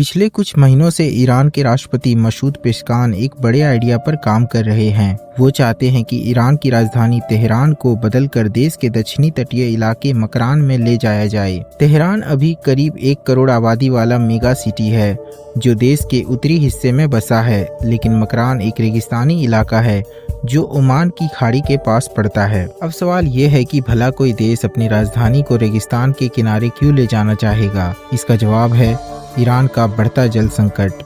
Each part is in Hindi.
पिछले कुछ महीनों से ईरान के राष्ट्रपति मसूद पेज़ेश्कियान एक बड़े आइडिया पर काम कर रहे हैं। वो चाहते हैं कि ईरान की राजधानी तेहरान को बदलकर देश के दक्षिणी तटीय इलाके मकरान में ले जाया जाए। तेहरान अभी करीब 1 करोड़ आबादी वाला मेगा सिटी है जो देश के उत्तरी हिस्से में बसा है, लेकिन मकरान एक रेगिस्तानी इलाका है जो ओमान की खाड़ी के पास पड़ता है। अब सवाल ये है कि भला कोई देश अपनी राजधानी को रेगिस्तान के किनारे क्यों ले जाना चाहेगा? इसका जवाब है ईरान का बढ़ता जल संकट।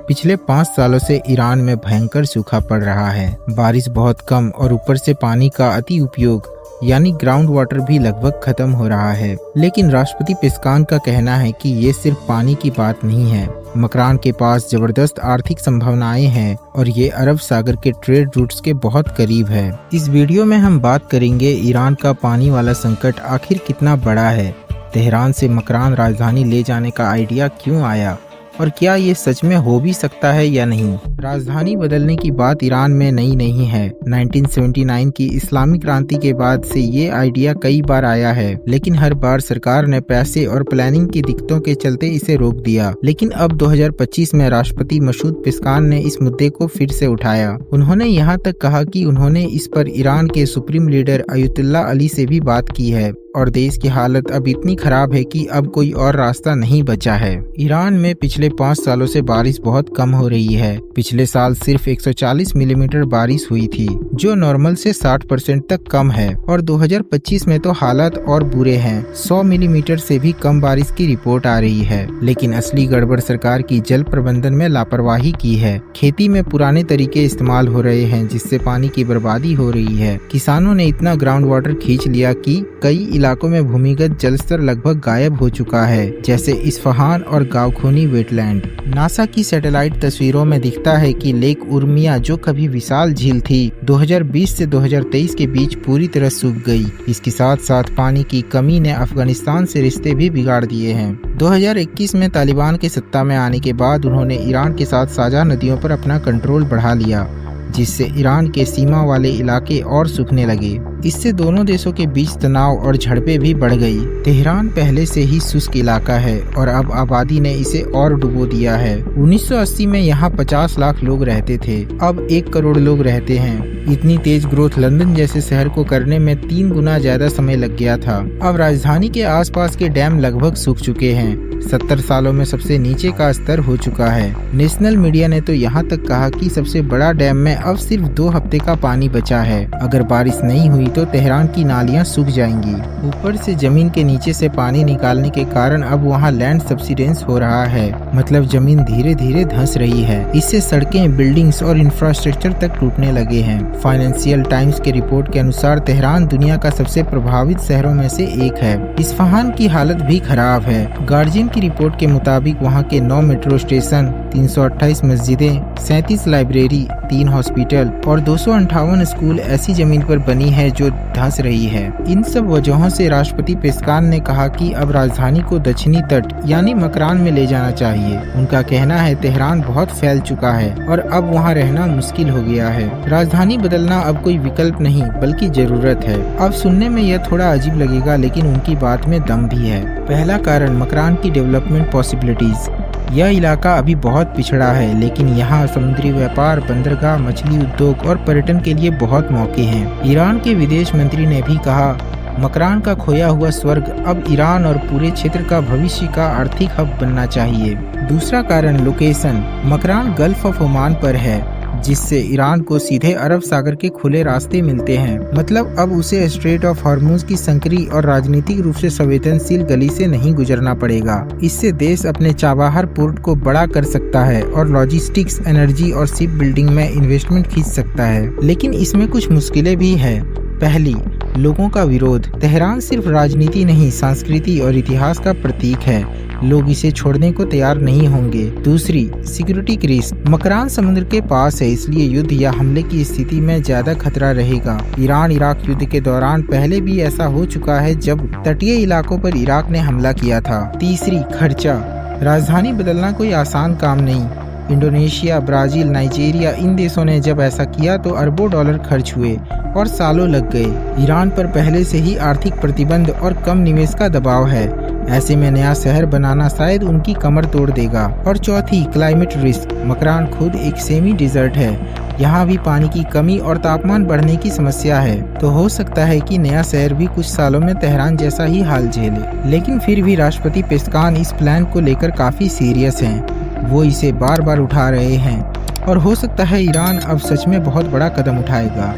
पिछले 5 सालों से ईरान में भयंकर सूखा पड़ रहा है। बारिश बहुत कम और ऊपर से पानी का अति उपयोग यानी ग्राउंड वाटर भी लगभग खत्म हो रहा है। लेकिन राष्ट्रपति पेज़ेश्कियान का कहना है कि ये सिर्फ पानी की बात नहीं है। मकरान के पास जबरदस्त आर्थिक संभावनाएं हैं और ये अरब सागर के ट्रेड रूट्स के बहुत करीब है। इस वीडियो में हम बात करेंगे ईरान का पानी वाला संकट आखिर कितना बड़ा है, तेहरान से मकरान राजधानी ले जाने का आइडिया क्यों आया और क्या ये सच में हो भी सकता है या नहीं। राजधानी बदलने की बात ईरान में नई नहीं है। 1979 की इस्लामी क्रांति के बाद से ये आइडिया कई बार आया है, लेकिन हर बार सरकार ने पैसे और प्लानिंग की दिक्कतों के चलते इसे रोक दिया। लेकिन अब 2025 में राष्ट्रपति मसूद पेज़ेश्कियान ने इस मुद्दे को फिर से उठाया। उन्होंने यहाँ तक कहा कि उन्होंने इस पर ईरान के सुप्रीम लीडर अयतुल्ला अली से भी बात की है और देश की हालत अब इतनी खराब है कि अब कोई और रास्ता नहीं बचा है। ईरान में पिछले 5 सालों से बारिश बहुत कम हो रही है। पिछले साल सिर्फ 140 मिलीमीटर बारिश हुई थी, जो नॉर्मल से 60% तक कम है और 2025 में तो हालात और बुरे हैं। 100 मिलीमीटर से भी कम बारिश की रिपोर्ट आ रही है। लेकिन असली गड़बड़ सरकार की जल प्रबंधन में लापरवाही की है। खेती में पुराने तरीके इस्तेमाल हो रहे हैं, जिससे पानी की बर्बादी हो रही है। किसानों ने इतना ग्राउंड वाटर खींच लिया कि कई इलाकों में भूमिगत जल स्तर लगभग गायब हो चुका है, जैसे इस्फहान और गावखोनी वेटलैंड। नासा की सैटेलाइट तस्वीरों में दिखता है कि लेक उर्मिया, जो कभी विशाल झील थी, 2020 से 2023 के बीच पूरी तरह सूख गई। इसके साथ साथ पानी की कमी ने अफगानिस्तान से रिश्ते भी बिगाड़ दिए हैं। 2021 में तालिबान के सत्ता में आने के बाद उन्होंने ईरान के साथ साझा नदियों पर अपना कंट्रोल बढ़ा लिया, जिससे ईरान के सीमा वाले इलाके और सूखने लगे। इससे दोनों देशों के बीच तनाव और झड़पें भी बढ़ गई। तेहरान पहले से ही शुष्क इलाका है और अब आबादी ने इसे और डुबो दिया है। 1980 में यहाँ 50 लाख लोग रहते थे, अब 1 करोड़ लोग रहते हैं। इतनी तेज ग्रोथ लंदन जैसे शहर को करने में 3 गुना ज्यादा समय लग गया था। अब राजधानी के आसपास के डैम लगभग सूख चुके हैं। 70 सालों में सबसे नीचे का स्तर हो चुका है। नेशनल मीडिया ने तो यहाँ तक कहा कि सबसे बड़ा डैम में अब सिर्फ 2 हफ्ते का पानी बचा है। अगर बारिश नहीं हुई तो तेहरान की नालियां सूख जाएंगी। ऊपर से जमीन के नीचे से पानी निकालने के कारण अब वहाँ लैंड सब्सिडेंस हो रहा है, मतलब जमीन धीरे धीरे धंस रही है। इससे सड़कें, बिल्डिंग्स और इंफ्रास्ट्रक्चर तक टूटने लगे हैं। फाइनेंशियल टाइम्स के रिपोर्ट के अनुसार तेहरान दुनिया का सबसे प्रभावित शहरों में से एक है। इस्फहान की हालत भी खराब है। गार्जियन की रिपोर्ट के मुताबिक वहाँ के 9 मेट्रो स्टेशन, 328 मस्जिदें, 37 लाइब्रेरी, 3 हॉस्पिटल और 258 स्कूल ऐसी जमीन पर बनी है जो धंस रही है। इन सब वजहों से राष्ट्रपति पेज़ेश्कियान ने कहा कि अब राजधानी को दक्षिणी तट यानी मकरान में ले जाना चाहिए। उनका कहना है तेहरान बहुत फैल चुका है और अब वहाँ रहना मुश्किल हो गया है। राजधानी बदलना अब कोई विकल्प नहीं बल्कि जरूरत है। अब सुनने में यह थोड़ा अजीब लगेगा, लेकिन उनकी बात में दम भी है। पहला कारण मकरान की डेवलपमेंट पॉसिबिलिटीज। यह इलाका अभी बहुत पिछड़ा है, लेकिन यहाँ समुद्री व्यापार, बंदरगाह, मछली उद्योग और पर्यटन के लिए बहुत मौके हैं। ईरान के विदेश मंत्री ने भी कहा, मकरान का खोया हुआ स्वर्ग अब ईरान और पूरे क्षेत्र का भविष्य का आर्थिक हब बनना चाहिए। दूसरा कारण location. Makran gulf of Oman पर है, जिससे ईरान को सीधे अरब सागर के खुले रास्ते मिलते हैं। मतलब अब उसे स्ट्रेट ऑफ हॉर्मुज की संकरी और राजनीतिक रूप से संवेदनशील गली से नहीं गुजरना पड़ेगा। इससे देश अपने चाबाहर पोर्ट को बड़ा कर सकता है और लॉजिस्टिक्स, एनर्जी और शिप बिल्डिंग में इन्वेस्टमेंट खींच सकता है। लेकिन इसमें कुछ मुश्किलें भी है। पहली, लोगों का विरोध। तेहरान सिर्फ राजनीति नहीं, संस्कृति और इतिहास का प्रतीक है। लोग इसे छोड़ने को तैयार नहीं होंगे। दूसरी, सिक्योरिटी रिस्क। मकरान समुद्र के पास है, इसलिए युद्ध या हमले की स्थिति में ज्यादा खतरा रहेगा। ईरान इराक युद्ध के दौरान पहले भी ऐसा हो चुका है जब तटीय इलाकों पर इराक ने हमला किया था। तीसरी, खर्चा। राजधानी बदलना कोई आसान काम नहीं। इंडोनेशिया, ब्राजील, नाइजीरिया इन देशों ने जब ऐसा किया तो अरबों डॉलर खर्च हुए और सालों लग गए। ईरान पर पहले से ही आर्थिक प्रतिबंध और कम निवेश का दबाव है। ऐसे में नया शहर बनाना शायद उनकी कमर तोड़ देगा। और चौथी, क्लाइमेट रिस्क। मकरान खुद एक सेमी डिजर्ट है, यहाँ भी पानी की कमी और तापमान बढ़ने की समस्या है, तो हो सकता है कि नया शहर भी कुछ सालों में तेहरान जैसा ही हाल झेले। लेकिन फिर भी राष्ट्रपति पेस्कान इस प्लान को लेकर काफी सीरियस हैं। वो इसे बार बार उठा रहे हैं और हो सकता है ईरान अब सच में बहुत बड़ा कदम उठाएगा।